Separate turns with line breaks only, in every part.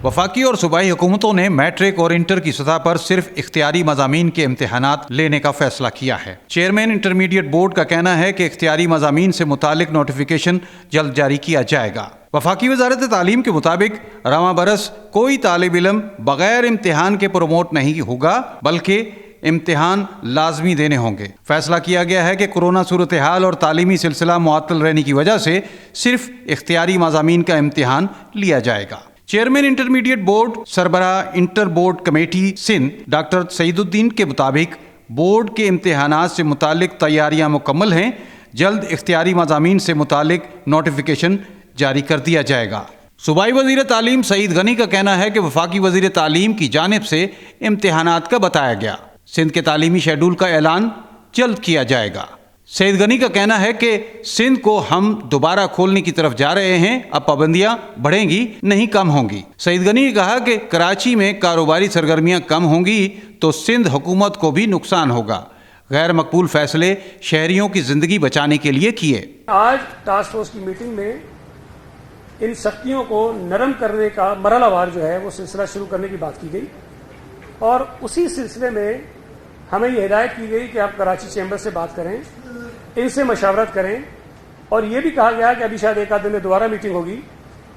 वफाकी और सूबाई हुकूमतों ने मैट्रिक और इंटर की सतह पर सिर्फ इख्तियारी मज़ामीन के इम्तिहानात लेने का फैसला किया है। चेयरमैन इंटरमीडिएट बोर्ड का कहना है कि इख्तियारी मज़ामीन से मुतालिक नोटिफिकेशन जल्द जारी किया जाएगा। वफाकी वज़ारत तालीम के मुताबिक रवां बरस कोई तालिब इल्म बगैर इम्तिहान के प्रमोट नहीं होगा, बल्कि इम्तिहान लाजमी देने होंगे। फैसला किया गया है कि कोरोना सूरत हाल और तालीमी सिलसिला मुअत्तल रहने की वजह से सिर्फ इख्तियारी मज़ामीन का इम्तिहान लिया जाएगा। चेयरमैन इंटरमीडिएट बोर्ड सरबराह inter board committee Sindh doctor Saeeduddin के मुताबिक बोर्ड के इम्तिहानात से मुतालिक तैयारियां मुकम्मल हैं। जल्द इख्तियारी मज़ामीन से मुतालिक नोटिफिकेशन जारी कर दिया जाएगा। सूबाई वज़ीर तालीम सईद गनी का कहना है कि वफाकी वज़ीर तालीम की जानिब से इम्तिहानात का बताया गया। सिंध के तालीमी शेड्यूल का ऐलान जल्द किया जाएगा। सईद गनी का कहना है कि सिंध को हम दोबारा खोलने की तरफ जा रहे हैं। अब पाबंदियां बढ़ेंगी, नहीं कम होंगी। सईद गनी ने कहा कि कराची में कारोबारी सरगर्मियां कम होंगी तो सिंध हुकूमत को भी नुकसान होगा। गैर मकबूल फैसले शहरियों की जिंदगी बचाने के लिए किए।
आज टास्क फोर्स की मीटिंग में इन सख्तियों को नरम करने का मरहलावार जो है वो सिलसिला शुरू करने की बात की गई और उसी सिलसिले में हमें ये हिदायत की गई कि आप कराची चैम्बर से बात करें, इनसे मशावरत करें और ये भी कहा गया कि अभी शायद एक आध दिन में दोबारा मीटिंग होगी।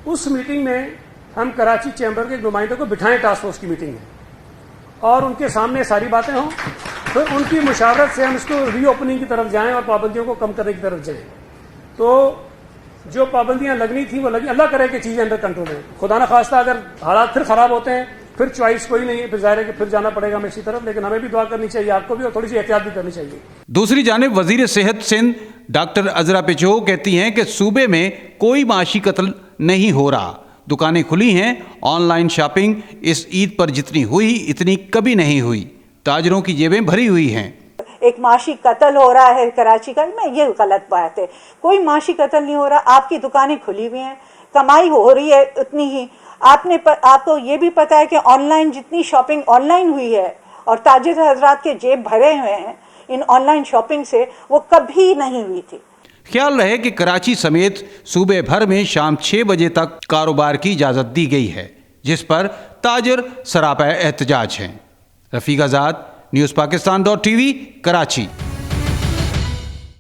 उस मीटिंग में हम कराची चैम्बर के नुमाइंदों को बिठाएं टास्क फोर्स की मीटिंग में और उनके सामने सारी बातें हों, फिर उनकी मशावरत से हम इसको रीओपनिंग की तरफ जाएं और पाबंदियों को कम करने की तरफ जाएं। तो जो पाबंदियां लगनी थी वो लगी, अल्लाह करे कि चीजें अंडर कंट्रोल है। खुदा न खास्ता अगर हालात फिर खराब होते हैं, फिर चॉइस कोई नहीं है, फिर जाहिर है कि फिर जाना पड़ेगा हमें इसी तरफ, लेकिन हमें भी दुआ करनी चाहिए, आपको भी, और थोड़ी सी एहतियात भी करनी चाहिए।
दूसरी जानिब वजीर सेहत सिंध डॉक्टर अजरा पेचो कहती हैं कि सूबे में कोई माशी कत्ल नहीं हो रहा, दुकानें खुली हैं। ऑनलाइन शॉपिंग इस ईद पर जितनी हुई इतनी कभी नहीं हुई। ताजरों की जेबें भरी हुई हैं।
एक माशी कत्ल हो रहा है कराची का, में ये गलत बात है। कोई माशी कत्ल नहीं हो रहा, आपकी दुकानें खुली हुई हैं, कमाई हो रही है उतनी ही। आपको ये भी पता है कि ऑनलाइन जितनी शॉपिंग ऑनलाइन हुई है और ताजिर हजरात के जेब भरे हुए हैं इन ऑनलाइन शॉपिंग से, वो कभी नहीं हुई थी।
ख्याल रहे कि कराची समेत सूबे भर में शाम 6 बजे तक कारोबार की इजाज़त दी गई है, जिस पर ताजिर सरापा एहतजाज हैं। रफ़ीक आज़ाद, न्यूज़ पाकिस्तान.tv, कराची।